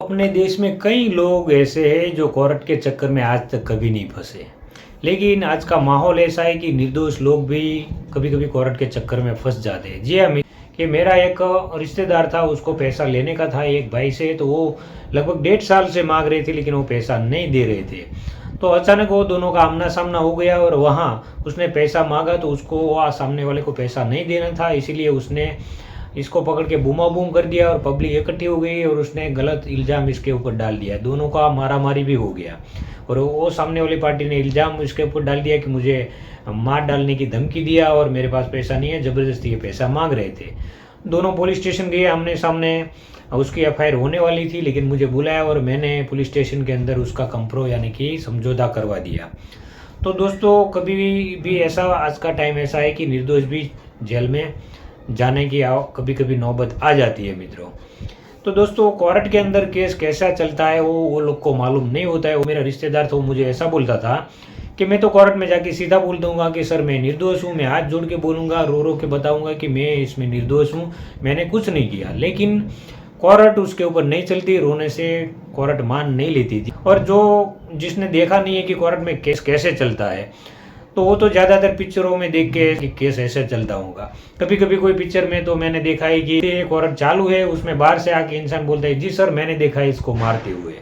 अपने देश में कई लोग ऐसे हैं जो कोर्ट के चक्कर में आज तक कभी नहीं फंसे। लेकिन आज का माहौल ऐसा है कि निर्दोष लोग भी कभी कभी कोर्ट के चक्कर में फंस जाते हैं। जी हाँ, कि मेरा एक रिश्तेदार था, उसको पैसा लेने का था एक भाई से, तो वो लगभग 1.5 साल से मांग रहे थे लेकिन वो पैसा नहीं दे रहे थे। तो अचानक वो दोनों का आमना सामना हो गया और वहाँ उसने पैसा मांगा तो उसको वहाँ सामने वाले को पैसा नहीं देना था, इसीलिए उसने इसको पकड़ के बूमा बूम कर दिया और पब्लिक इकट्ठी हो गई और उसने गलत इल्ज़ाम इसके ऊपर डाल दिया। दोनों का मारामारी भी हो गया और वो सामने वाली पार्टी ने इल्ज़ाम इसके ऊपर डाल दिया कि मुझे मार डालने की धमकी दिया और मेरे पास पैसा नहीं है, ज़बरदस्ती ये पैसा मांग रहे थे। दोनों पुलिस स्टेशन गए आमने सामने, उसकी एफआईआर होने वाली थी लेकिन मुझे बुलाया और मैंने पुलिस स्टेशन के अंदर उसका कंप्रो यानी कि समझौता करवा दिया। तो दोस्तों, कभी भी ऐसा आज का टाइम ऐसा है कि निर्दोष भी जेल में जाने की कभी कभी नौबत आ जाती है मित्रों। तो दोस्तों, कोर्ट के अंदर केस कैसा चलता है वो लोग को मालूम नहीं होता है। वो मेरा रिश्तेदार था, वो मुझे ऐसा बोलता था कि मैं तो कोर्ट में जाके सीधा बोल दूंगा कि सर मैं निर्दोष हूँ, मैं हाथ जोड़ के बोलूँगा, रो रो के बताऊँगा कि मैं इसमें निर्दोष हूँ, मैंने कुछ नहीं किया। लेकिन कोर्ट उसके ऊपर नहीं चलती, रोने से कोर्ट मान नहीं लेती थी। और जिसने देखा नहीं है कि कोर्ट में केस कैसे चलता है, तो वो तो ज़्यादातर पिक्चरों में देख के कि केस ऐसे चलता होगा। कभी कभी कोई पिक्चर में तो मैंने देखा है कि कोर्ट चालू है, उसमें बाहर से आके इंसान बोलता है जी सर मैंने देखा है इसको मारते हुए।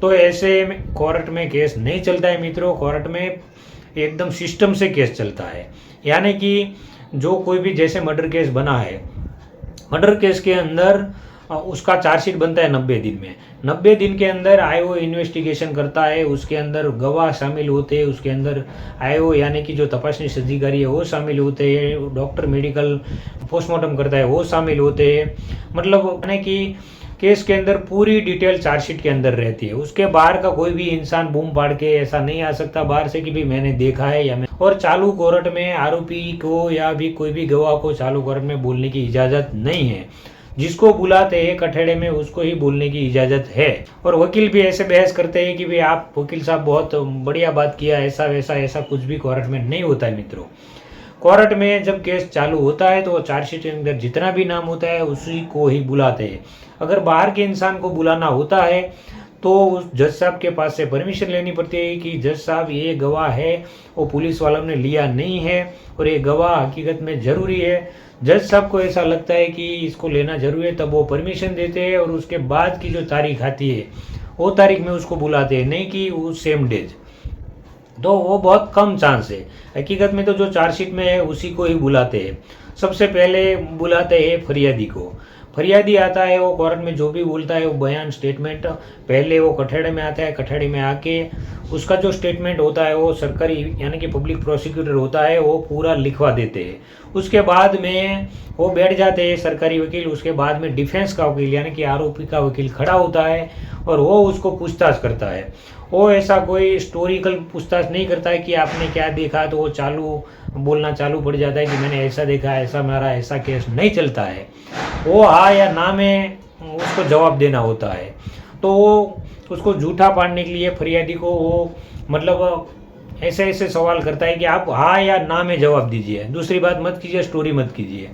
तो ऐसे कोर्ट में केस नहीं चलता है मित्रों। कोर्ट में एकदम सिस्टम से केस चलता है, यानी कि जो कोई भी जैसे मर्डर केस बना है, मर्डर केस के अंदर उसका चार्जशीट बनता है 90 दिन में। 90 दिन के अंदर आईओ इन्वेस्टिगेशन करता है, उसके अंदर गवाह शामिल होते हैं, उसके अंदर आईओ यानी कि जो तपासनीश अधिकारी है वो शामिल होते हैं, डॉक्टर मेडिकल पोस्टमार्टम करता है वो शामिल होते हैं। मतलब यानी कि केस के अंदर पूरी डिटेल चार्जशीट के अंदर रहती है। उसके बाहर का कोई भी इंसान बूम पाड़ के ऐसा नहीं आ सकता बाहर से कि भी मैंने देखा है या मैं। और चालू कोर्ट में आरोपी को या भी कोई भी गवाह को चालू कोर्ट में बोलने की इजाज़त नहीं है। जिसको बुलाते हैं कठेड़े में उसको ही बोलने की इजाज़त है। और वकील भी ऐसे बहस करते हैं कि भाई आप वकील साहब बहुत बढ़िया बात किया, ऐसा वैसा, ऐसा कुछ भी कोर्ट में नहीं होता है मित्रों। कोर्ट में जब केस चालू होता है तो चार्जशीट के अंदर जितना भी नाम होता है उसी को ही बुलाते हैं। अगर बाहर के इंसान को बुलाना होता है तो उस जज साहब के पास से परमिशन लेनी पड़ती है कि जज साहब ये गवाह है, वो पुलिस वालों ने लिया नहीं है और ये गवाह हकीकत में ज़रूरी है। जज साहब को ऐसा लगता है कि इसको लेना जरूरी है, तब वो परमिशन देते हैं और उसके बाद की जो तारीख आती है वो तारीख में उसको बुलाते हैं, नहीं कि उस सेम डेज। तो वो बहुत कम चांस है। हकीकत में तो जो चार्जशीट में है उसी को ही बुलाते हैं। सबसे पहले बुलाते हैं फरियादी को। फरियादी आता है, वो कोर्ट में जो भी बोलता है वो बयान स्टेटमेंट पहले वो कठेड़े में आता है। कठेड़े में आके उसका जो स्टेटमेंट होता है वो सरकारी यानी कि पब्लिक प्रोसिक्यूटर होता है, वो पूरा लिखवा देते हैं। उसके बाद में वो बैठ जाते हैं सरकारी वकील। उसके बाद में डिफेंस का वकील यानी कि आरोपी का वकील खड़ा होता है और वो उसको पूछताछ करता है। वो ऐसा कोई हिस्टोरिकल पूछताछ नहीं करता है कि आपने क्या देखा, तो वो बोलना चालू पड़ जाता है कि मैंने ऐसा देखा, ऐसा मारा, ऐसा केस नहीं चलता है। वो हाँ या ना में उसको जवाब देना होता है। तो वो उसको झूठा पाड़ने के लिए फरियादी को वो मतलब ऐसे ऐसे सवाल करता है कि आप हाँ या ना में जवाब दीजिए, दूसरी बात मत कीजिए, स्टोरी मत कीजिए।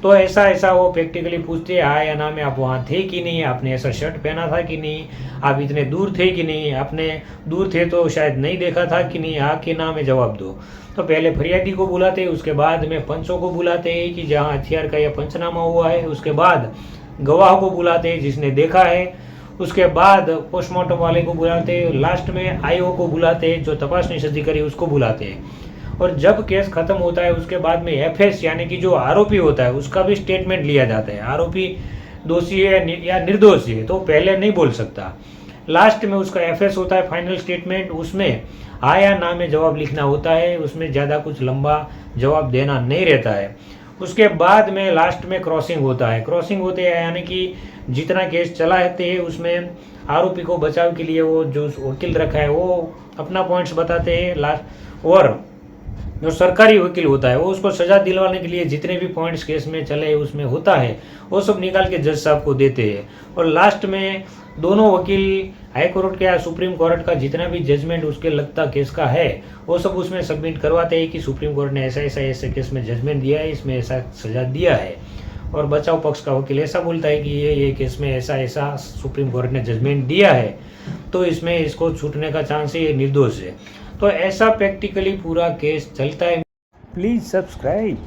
तो ऐसा वो प्रैक्टिकली पूछते हैं हाँ या ना में, आप वहाँ थे कि नहीं, आपने ऐसा शर्ट पहना था कि नहीं, आप इतने दूर थे कि नहीं, आपने दूर थे तो शायद नहीं देखा था कि नहीं, हाँ कि ना में जवाब दो। तो पहले फरियादी को बुलाते हैं, उसके बाद में पंचों को बुलाते हैं कि जहाँ हथियार का यह पंचनामा हुआ है, उसके बाद गवाह को बुलाते हैं जिसने देखा है, उसके बाद पोस्टमार्टम वाले को बुलाते हैं, लास्ट में आईओ को बुलाते हैं, जो तपासनीश अधिकारी उसको बुलाते हैं। और जब केस खत्म होता है उसके बाद में एफएस यानी कि जो आरोपी होता है उसका भी स्टेटमेंट लिया जाता है। आरोपी दोषी है या निर्दोषी है तो पहले नहीं बोल सकता। लास्ट में उसका एफएस होता है, फाइनल स्टेटमेंट, उसमें हाँ या ना में जवाब लिखना होता है। उसमें ज़्यादा कुछ लंबा जवाब देना नहीं रहता है। उसके बाद में लास्ट में क्रॉसिंग होता है। क्रॉसिंग होते हैं यानी कि जितना केस चलाते हैं उसमें आरोपी को बचाव के लिए वो जो वकील रखा है वो अपना पॉइंट्स बताते हैं लास्ट, और जो सरकारी वकील होता है वो उसको सजा दिलवाने के लिए जितने भी पॉइंट्स केस में चले उसमें होता है वो सब निकाल के जज साहब को देते हैं। और लास्ट में दोनों वकील हाई कोर्ट का या सुप्रीम कोर्ट का जितना भी जजमेंट उसके लगता केस का है वो सब उसमें सबमिट करवाते हैं कि सुप्रीम कोर्ट ने ऐसा ऐसा ऐसे केस में जजमेंट दिया है, इसमें ऐसा सजा दिया है। और बचाव पक्ष का वकील ऐसा बोलता है कि ये केस में ऐसा ऐसा सुप्रीम कोर्ट ने जजमेंट दिया है, तो इसमें इसको छूटने का चांस है, ये निर्दोष है। तो ऐसा प्रैक्टिकली पूरा केस चलता है। Please subscribe.